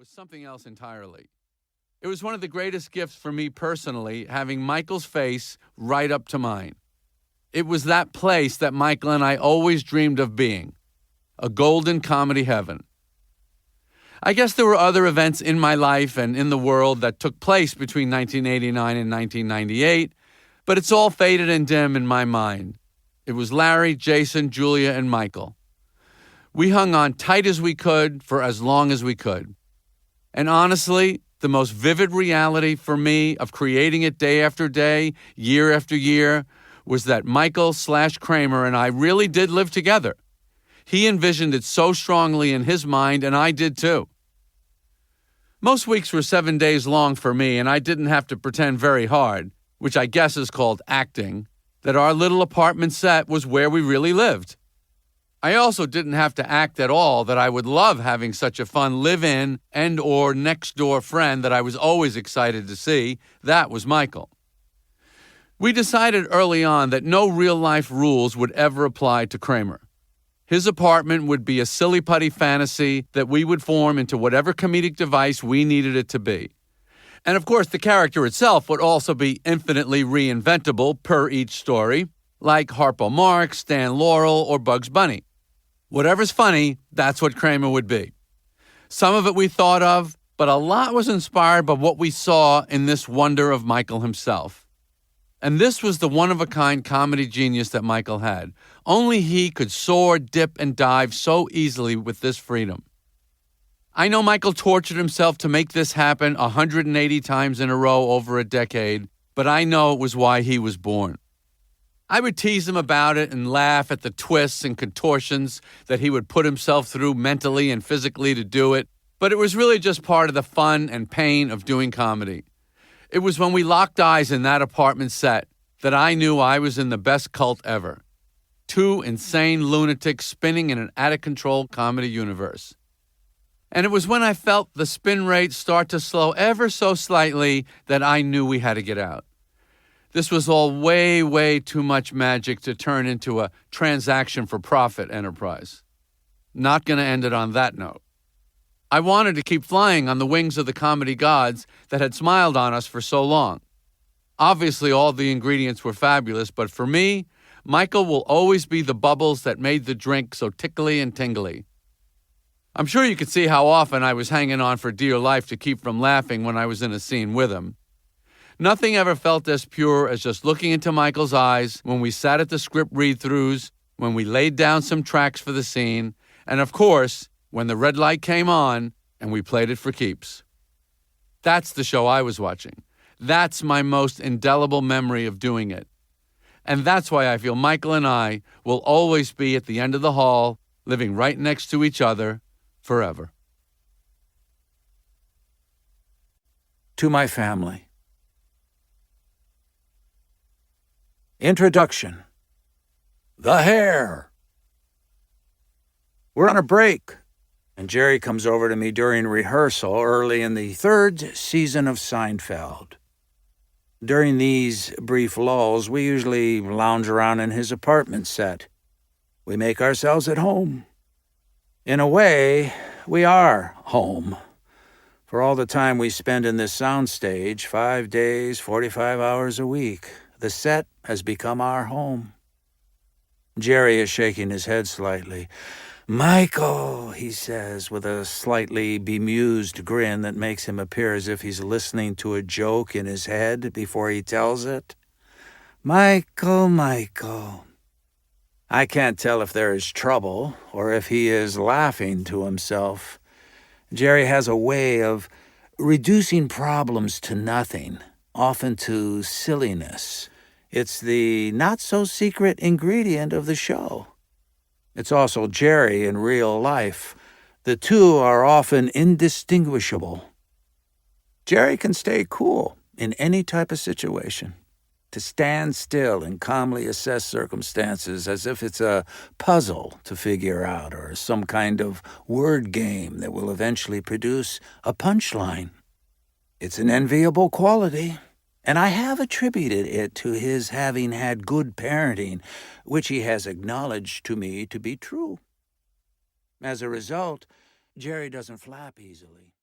was something else entirely. It was one of the greatest gifts for me personally, having Michael's face right up to mine. It was that place that Michael and I always dreamed of being, a golden comedy heaven. I guess there were other events in my life and in the world that took place between 1989 and 1998, but it's all faded and dim in my mind. It was Larry, Jason, Julia, and Michael. We hung on tight as we could for as long as we could. And honestly, the most vivid reality for me of creating it day after day, year after year, was that Michael/Kramer and I really did live together. He envisioned it so strongly in his mind, and I did too. Most weeks were 7 days long for me, and I didn't have to pretend very hard, which I guess is called acting, that our little apartment set was where we really lived. I also didn't have to act at all that I would love having such a fun live-in and or next-door friend that I was always excited to see. That was Michael. We decided early on that no real-life rules would ever apply to Kramer. His apartment would be a silly-putty fantasy that we would form into whatever comedic device we needed it to be. And of course, the character itself would also be infinitely reinventable per each story, like Harpo Marx, Stan Laurel, or Bugs Bunny. Whatever's funny, that's what Kramer would be. Some of it we thought of, but a lot was inspired by what we saw in this wonder of Michael himself. And this was the one-of-a-kind comedy genius that Michael had. Only he could soar, dip, and dive so easily with this freedom. I know Michael tortured himself to make this happen 180 times in a row over a decade, but I know it was why he was born. I would tease him about it and laugh at the twists and contortions that he would put himself through mentally and physically to do it, but it was really just part of the fun and pain of doing comedy. It was when we locked eyes in that apartment set that I knew I was in the best cult ever. Two insane lunatics spinning in an out-of-control comedy universe. And it was when I felt the spin rate start to slow ever so slightly that I knew we had to get out. This was all way, way too much magic to turn into a transaction for profit enterprise. Not going to end it on that note. I wanted to keep flying on the wings of the comedy gods that had smiled on us for so long. Obviously, all the ingredients were fabulous, but for me, Michael will always be the bubbles that made the drink so tickly and tingly. I'm sure you could see how often I was hanging on for dear life to keep from laughing when I was in a scene with him. Nothing ever felt as pure as just looking into Michael's eyes when we sat at the script read-throughs, when we laid down some tracks for the scene, and of course, when the red light came on and we played it for keeps. That's the show I was watching. That's my most indelible memory of doing it. And that's why I feel Michael and I will always be at the end of the hall, living right next to each other, forever. To my family. Introduction. The hair. We're on a break, and Jerry comes over to me during rehearsal early in the 3rd season of Seinfeld. During these brief lulls, we usually lounge around in his apartment set. We make ourselves at home. In a way, we are home. For all the time we spend in this soundstage, 5 days, 45 hours a week, the set has become our home. Jerry is shaking his head slightly. "Michael," he says, with a slightly bemused grin that makes him appear as if he's listening to a joke in his head before he tells it. "Michael, Michael." I can't tell if there is trouble or if he is laughing to himself. Jerry has a way of reducing problems to nothing, often to silliness. It's the not-so-secret ingredient of the show. It's also Jerry in real life. The two are often indistinguishable. Jerry can stay cool in any type of situation, to stand still and calmly assess circumstances as if it's a puzzle to figure out or some kind of word game that will eventually produce a punchline. It's an enviable quality, and I have attributed it to his having had good parenting, which he has acknowledged to me to be true. As a result, Jerry doesn't flap easily.